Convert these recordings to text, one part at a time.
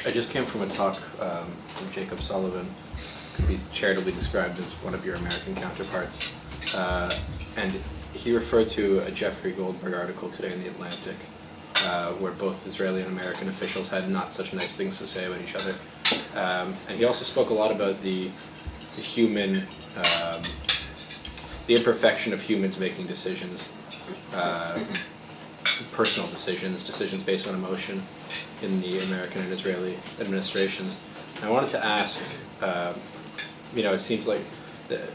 I just came from a talk from Jacob Sullivan, could be charitably described as one of your American counterparts, and he referred to a Jeffrey Goldberg article today in The Atlantic, where both Israeli and American officials had not such nice things to say about each other. And he also spoke a lot about the human, the imperfection of humans making decisions, personal decisions, decisions based on emotion in the American and Israeli administrations. And I wanted to ask, it seems like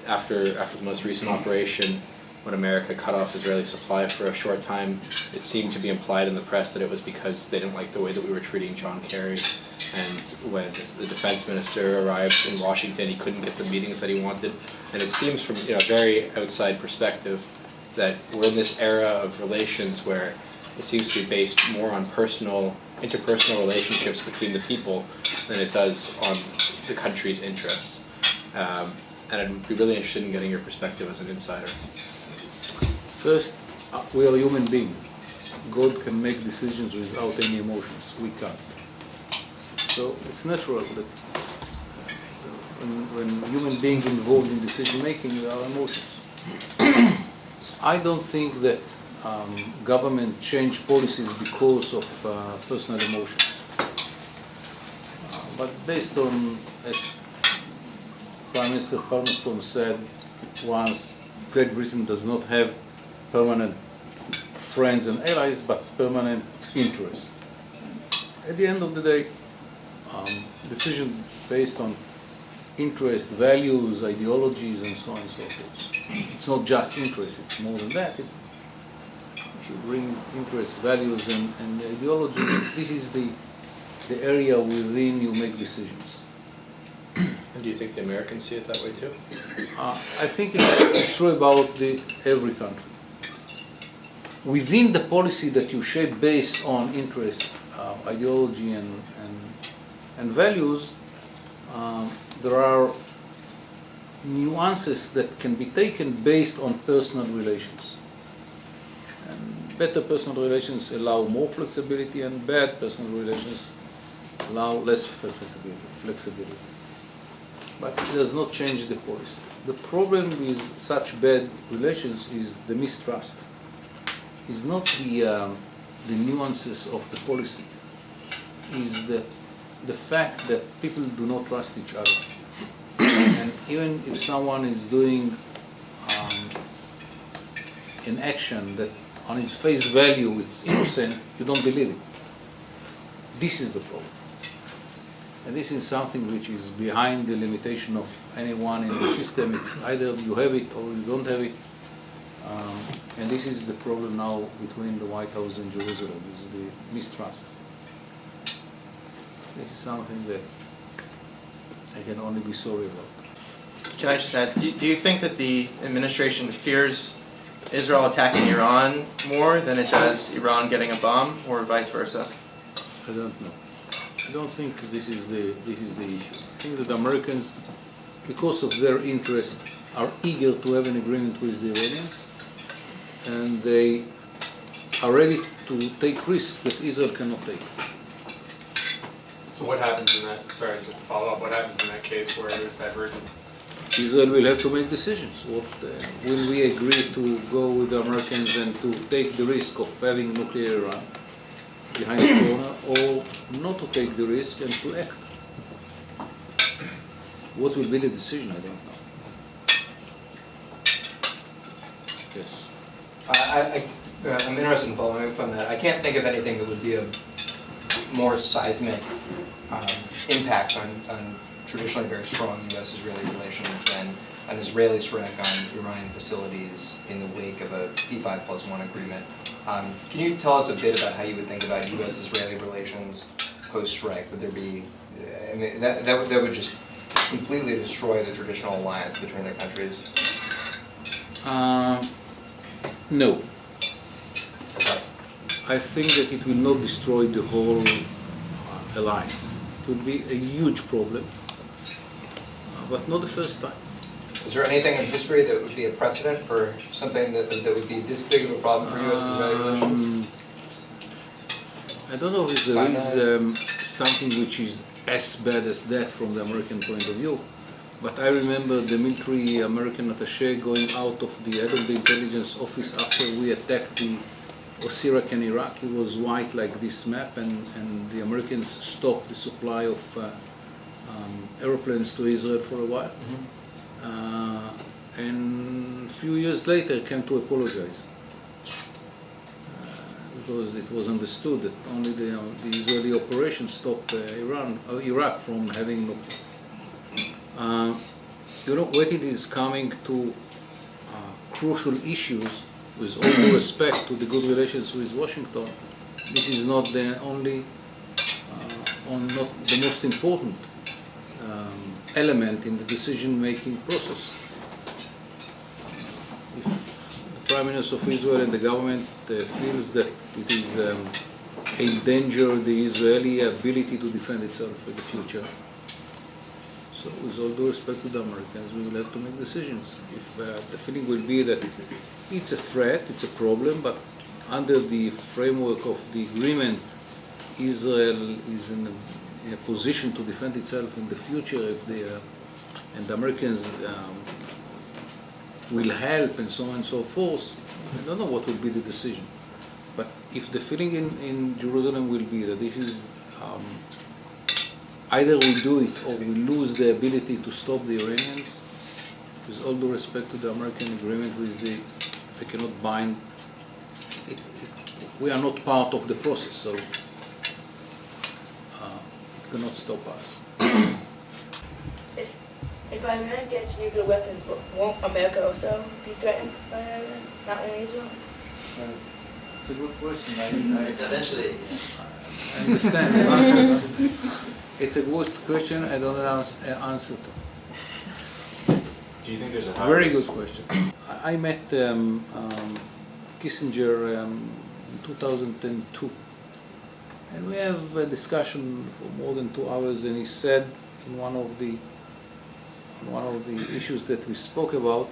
after the most recent operation, when America cut off Israeli supply for a short time, it seemed to be implied in the press that it was because they didn't like the way that we were treating John Kerry. And when the defense minister arrived in Washington, he couldn't get the meetings that he wanted. And it seems from a very outside perspective that we're in this era of relations where it seems to be based more on interpersonal relationships between the people than it does on the country's interests. And I'd be really interested in getting your perspective as an insider. First, we are human beings. God can make decisions without any emotions. We can't. So it's natural that when human beings involved in decision making, there are emotions. I don't think that government change policies because of personal emotions. But based on, as Prime Minister Palmerston said once, Great Britain does not have permanent friends and allies, but permanent interests. At the end of the day, decision based on interest, values, ideologies, and so on and so forth. It's not just interest, it's more than that. If you bring interest, values, and ideology, this is the area within you make decisions. And do you think the Americans see it that way too? I think it's true about every country. Within the policy that you shape based on interest, ideology, and values, there are nuances that can be taken based on personal relations. And better personal relations allow more flexibility, and bad personal relations allow less flexibility. But it does not change the policy. The problem with such bad relations is the mistrust. It's not the nuances of the policy. Is the fact that people do not trust each other. And even if someone is doing an action that on its face value it's innocent, you don't believe it. This is the problem. And this is something which is behind the limitation of anyone in the system. It's either you have it or you don't have it. And this is the problem now between the White House and Jerusalem, is the mistrust. This is something that I can only be sorry about. Can I just add, do you think that the administration fears Israel attacking Iran more than it does Iran getting a bomb, or vice versa? I don't know. I don't think this is the issue. I think that the Americans, because of their interest, are eager to have an agreement with the Iranians, and they are ready to take risks that Israel cannot take. So what happens in that, sorry, just to follow up, what happens in that case where there's divergence? Israel will have to make decisions. Will we agree to go with the Americans and to take the risk of having nuclear Iran behind the corner, or not to take the risk and to act? What will be the decision? I don't know. Yes. I'm interested in following up on that. I can't think of anything that would be a more seismic impact on traditionally very strong U.S.-Israeli relations than an Israeli strike on Iranian facilities in the wake of a P5+1 agreement. Can you tell us a bit about how you would think about U.S.-Israeli relations post-strike? Would there be, that would just completely destroy the traditional alliance between the countries? No. I think that it will not destroy the whole alliance. It will be a huge problem, but not the first time. Is there anything in history that would be a precedent for something that would be this big of a problem for U.S.-Israeli relations? I don't know if there is something which is as bad as that from the American point of view. But I remember the military American attaché going out of the head of the intelligence office after we attacked the Iraq and Iraq. He was white like this map, and the Americans stopped the supply of aeroplanes to Israel for a while. And a few years later came to apologize. Because it was understood that only the Israeli operation stopped Iraq from having nuclear. When it is coming to crucial issues, with all due respect to the good relations with Washington, this is not the only, not the most important element in the decision-making process. If the Prime Minister of Israel and the government feels that it is endanger the Israeli ability to defend itself in the future, so with all due respect to the Americans, we will have to make decisions. If the feeling will be that it's a threat, it's a problem, but under the framework of the agreement, Israel is in a position to defend itself in the future if and the Americans will help and so on and so forth. I don't know what will be the decision. But if the feeling in Jerusalem will be that this is either we do it or we lose the ability to stop the Iranians, with all due respect to the American agreement with they cannot bind, we are not part of the process, so it cannot stop us. If Iran gets nuclear weapons, won't America also be threatened by Iran, not only Israel? It's a good question. Eventually. I understand. It's a good question. I don't know answer to. Do you think there's a high Very risk? good question. I met Kissinger in 2002, and we have a discussion for more than 2 hours. And he said in one of the issues that we spoke about,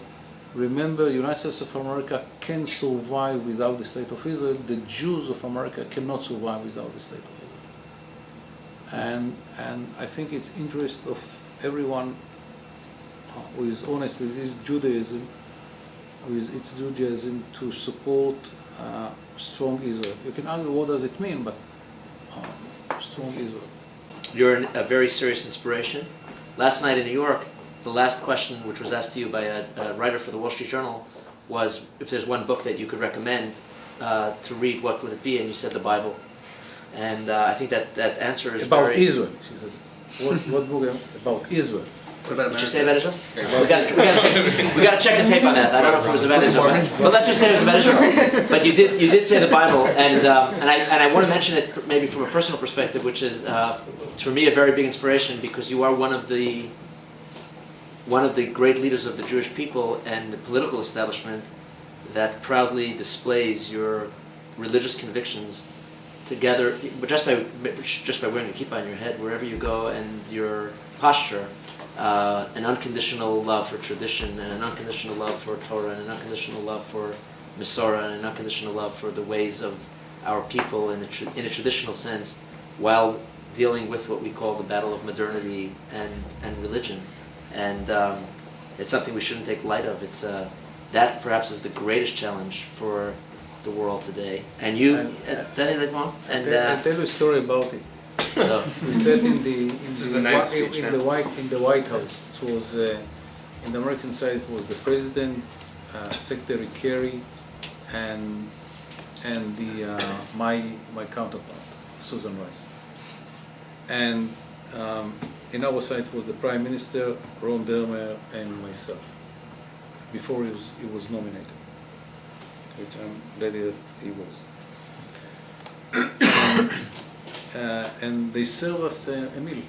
remember, United States of America can survive without the State of Israel. The Jews of America cannot survive without the State of Israel. And I think it's interest of everyone who is honest with his Judaism, to support strong Israel. You can argue what does it mean, but strong Israel. You're a very serious inspiration. Last night in New York, the last question, which was asked to you by a writer for the Wall Street Journal, was if there's one book that you could recommend to read, what would it be? And you said the Bible. And I think that answer is about very... Israel. She said, what book about Israel? Did you say about Israel? We got to check the tape on that. I don't know if it was about Israel, but let's just say it was about Israel. But you did say the Bible, and I want to mention it maybe from a personal perspective, which is for me a very big inspiration, because you are one of the great leaders of the Jewish people and the political establishment that proudly displays your religious convictions together, but just by wearing a kippah on your head wherever you go, and your posture. An unconditional love for tradition, and an unconditional love for Torah, and an unconditional love for Masorah, and an unconditional love for the ways of our people in a traditional sense, while dealing with what we call the battle of modernity and religion. And it's something we shouldn't take light of. It's that perhaps is the greatest challenge for the world today. And you, I'll tell you a story about it. So we sat in the White House. It was in the American side. It was the president, Secretary Kerry, and my counterpart, Susan Rice. And in our side was the Prime Minister, Ron Dermer, and myself. Before he was nominated, which I'm glad he was. And they served us a meal.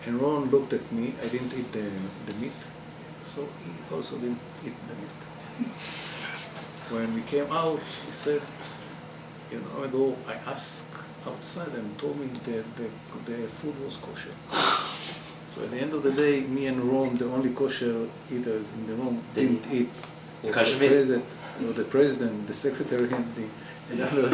And Ron looked at me. I didn't eat the meat, so he also didn't eat the meat. When we came out, he said, Amidror, I asked outside and told me that the food was kosher. So at the end of the day, me and Ron, the only kosher eaters in the room, didn't eat. Kosher meat? The president, the secretary, and the other.